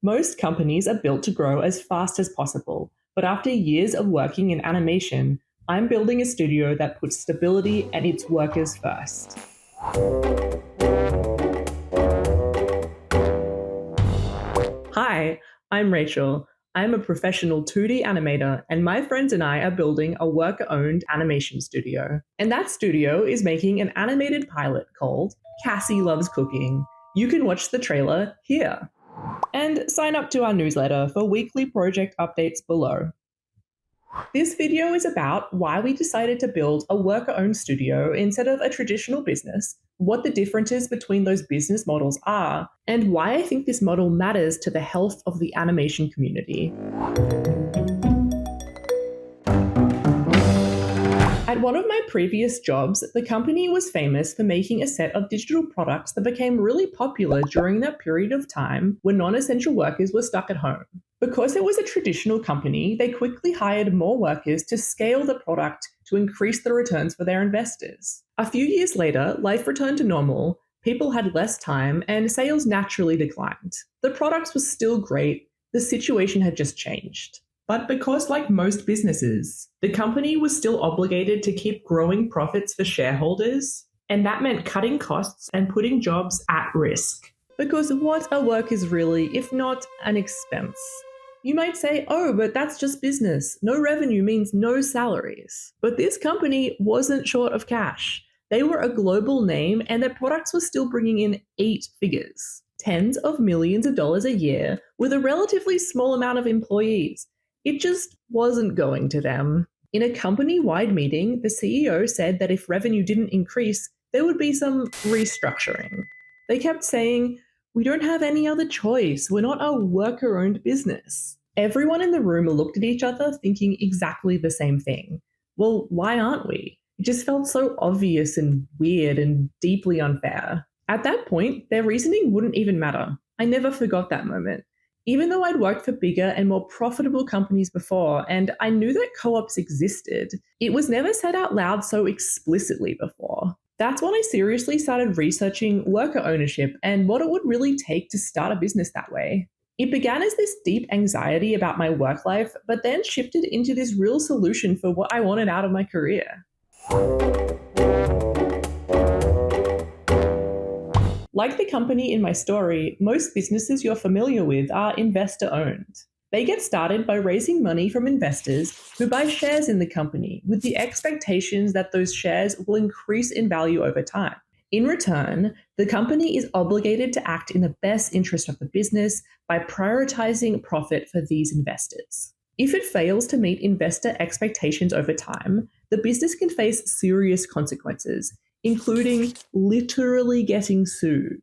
Most companies are built to grow as fast as possible, but after years of working in animation, I'm building a studio that puts stability and its workers first. Hi, I'm Rachel. I'm a professional 2D animator, and my friends and I are building a worker-owned animation studio. And that studio is making an animated pilot called Cassie Loves Cooking. You can watch the trailer here. And sign up to our newsletter for weekly project updates below. This video is about why we decided to build a worker-owned studio instead of a traditional business, what the differences between those business models are, and why I think this model matters to the health of the animation community. At one of my previous jobs, the company was famous for making a set of digital products that became really popular during that period of time when non-essential workers were stuck at home. Because it was a traditional company, they quickly hired more workers to scale the product to increase the returns for their investors. A few years later, life returned to normal, people had less time, and sales naturally declined. The products were still great, the situation had just changed. But because, like most businesses, the company was still obligated to keep growing profits for shareholders, and that meant cutting costs and putting jobs at risk. Because what are workers really, if not an expense? You might say, oh, but that's just business. No revenue means no salaries. But this company wasn't short of cash. They were a global name, and their products were still bringing in 8 figures, tens of millions of dollars a year, with a relatively small amount of employees. It just wasn't going to them. In a company-wide meeting, the CEO said that if revenue didn't increase, there would be some restructuring. They kept saying, we don't have any other choice. We're not a worker-owned business. Everyone in the room looked at each other thinking exactly the same thing. Well, why aren't we? It just felt so obvious and weird and deeply unfair. At that point, their reasoning wouldn't even matter. I never forgot that moment. Even though I'd worked for bigger and more profitable companies before, and I knew that co-ops existed, it was never said out loud so explicitly before. That's when I seriously started researching worker ownership and what it would really take to start a business that way. It began as this deep anxiety about my work life, but then shifted into this real solution for what I wanted out of my career. Like the company in my story, most businesses you're familiar with are investor-owned. They get started by raising money from investors who buy shares in the company with the expectations that those shares will increase in value over time. In return, the company is obligated to act in the best interest of the business by prioritizing profit for these investors. If it fails to meet investor expectations over time, the business can face serious consequences, including literally getting sued.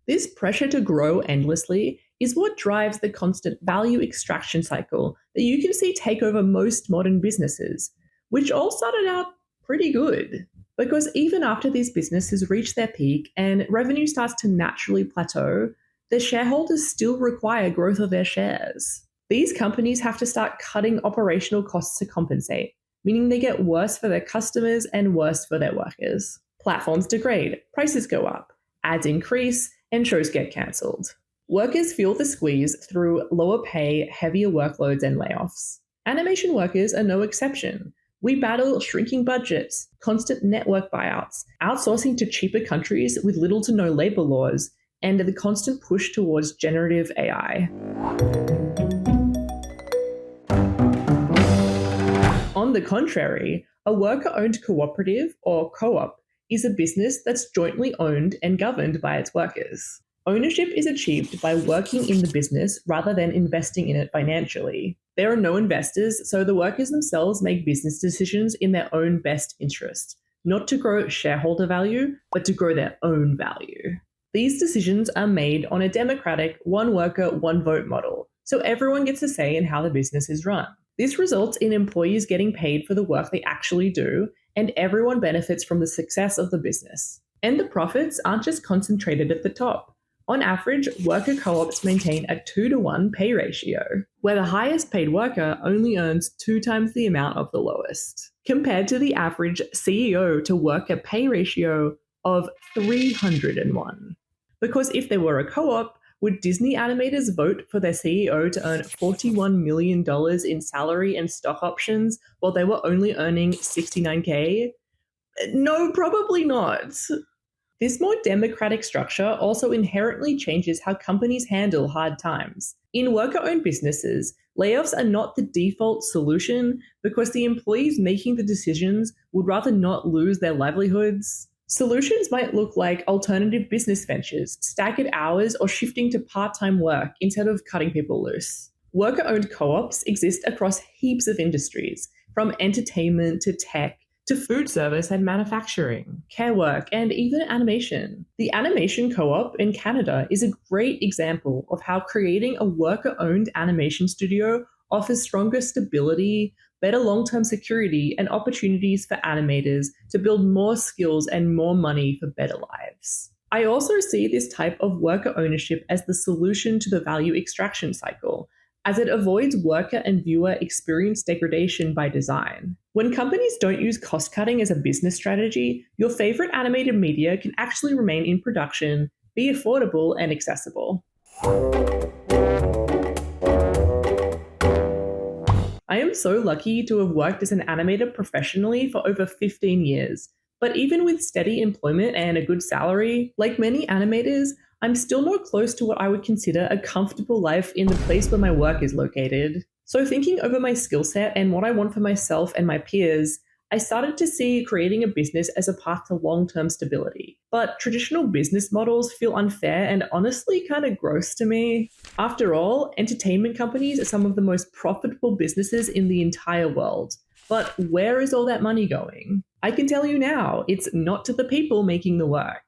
This pressure to grow endlessly is what drives the constant value extraction cycle that you can see take over most modern businesses, which all started out pretty good. Because even after these businesses reach their peak and revenue starts to naturally plateau, the shareholders still require growth of their shares. These companies have to start cutting operational costs to compensate, meaning they get worse for their customers and worse for their workers. Platforms degrade, prices go up, ads increase, and shows get cancelled. Workers feel the squeeze through lower pay, heavier workloads, and layoffs. Animation workers are no exception. We battle shrinking budgets, constant network buyouts, outsourcing to cheaper countries with little to no labor laws, and the constant push towards generative AI. On the contrary, a worker-owned cooperative or co-op is a business that's jointly owned and governed by its workers. Ownership is achieved by working in the business rather than investing in it financially. There are no investors, so the workers themselves make business decisions in their own best interest, not to grow shareholder value, but to grow their own value. These decisions are made on a democratic one worker, one vote model, so everyone gets a say in how the business is run. This results in employees getting paid for the work they actually do, and everyone benefits from the success of the business. And the profits aren't just concentrated at the top. On average, worker co-ops maintain a 2-to-1 pay ratio, where the highest paid worker only earns 2 times the amount of the lowest, compared to the average CEO to worker pay ratio of 301. Because if there were a co-op, would Disney animators vote for their CEO to earn $41 million in salary and stock options while they were only earning 69K? No, probably not. This more democratic structure also inherently changes how companies handle hard times. In worker owned businesses, layoffs are not the default solution because the employees making the decisions would rather not lose their livelihoods. Solutions might look like alternative business ventures, staggered hours, or shifting to part time work instead of cutting people loose. Worker owned co ops exist across heaps of industries, from entertainment to tech to food service and manufacturing, care work, and even animation. The Animation Co-op in Canada is a great example of how creating a worker-owned animation studio offers stronger stability, better long-term security, and opportunities for animators to build more skills and more money for better lives. I also see this type of worker ownership as the solution to the value extraction cycle, as it avoids worker and viewer experience degradation by design. When companies don't use cost cutting as a business strategy, your favorite animated media can actually remain in production, be affordable, and accessible. I am so lucky to have worked as an animator professionally for over 15 years. But even with steady employment and a good salary, like many animators, I'm still not close to what I would consider a comfortable life in the place where my work is located. So thinking over my skill set and what I want for myself and my peers, I started to see creating a business as a path to long-term stability. But traditional business models feel unfair and honestly kind of gross to me. After all, entertainment companies are some of the most profitable businesses in the entire world. But where is all that money going? I can tell you now, it's not to the people making the work.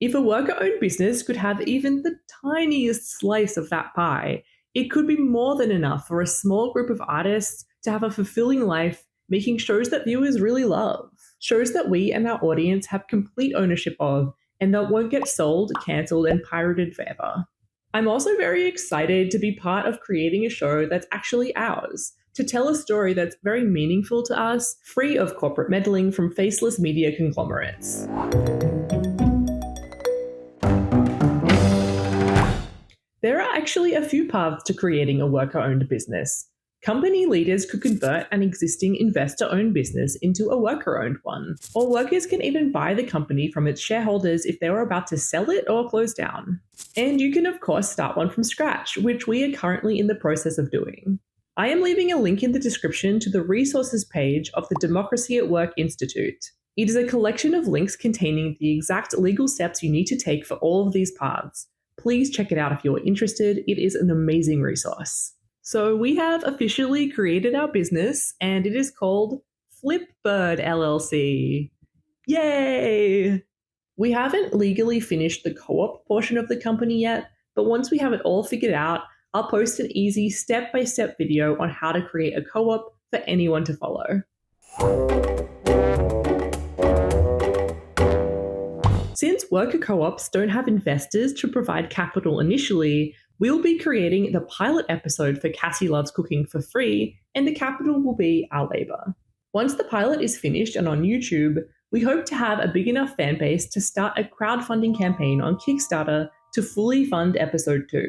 If a worker-owned business could have even the tiniest slice of that pie, it could be more than enough for a small group of artists to have a fulfilling life, making shows that viewers really love. Shows that we and our audience have complete ownership of, and that won't get sold, cancelled, and pirated forever. I'm also very excited to be part of creating a show that's actually ours, to tell a story that's very meaningful to us, free of corporate meddling from faceless media conglomerates. There are actually a few paths to creating a worker-owned business. Company leaders could convert an existing investor-owned business into a worker-owned one, or workers can even buy the company from its shareholders if they were about to sell it or close down. And you can of course start one from scratch, which we are currently in the process of doing. I am leaving a link in the description to the resources page of the Democracy at Work Institute. It is a collection of links containing the exact legal steps you need to take for all of these paths. Please check it out if you're interested. It is an amazing resource. So we have officially created our business, and it is called Flipbird LLC. Yay! We haven't legally finished the co-op portion of the company yet, but once we have it all figured out, I'll post an easy step-by-step video on how to create a co-op for anyone to follow. Since worker co-ops don't have investors to provide capital initially, we'll be creating the pilot episode for Cassie Loves Cooking for free, and the capital will be our labor. Once the pilot is finished and on YouTube, we hope to have a big enough fan base to start a crowdfunding campaign on Kickstarter to fully fund episode 2.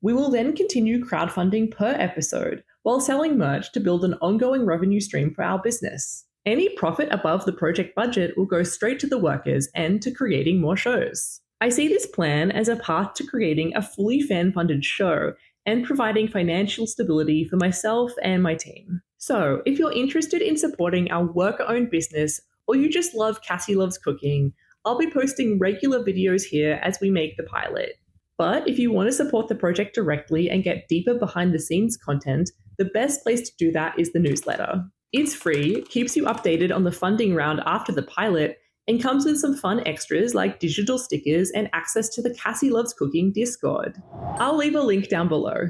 We will then continue crowdfunding per episode while selling merch to build an ongoing revenue stream for our business. Any profit above the project budget will go straight to the workers and to creating more shows. I see this plan as a path to creating a fully fan-funded show and providing financial stability for myself and my team. So, if you're interested in supporting our worker-owned business, or you just love Cassie Loves Cooking, I'll be posting regular videos here as we make the pilot. But if you want to support the project directly and get deeper behind-the-scenes content, the best place to do that is the newsletter. It's free, keeps you updated on the funding round after the pilot, and comes with some fun extras like digital stickers and access to the Cassie Loves Cooking Discord. I'll leave a link down below.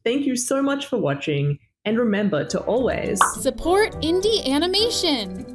Thank you so much for watching, and remember to always support indie animation.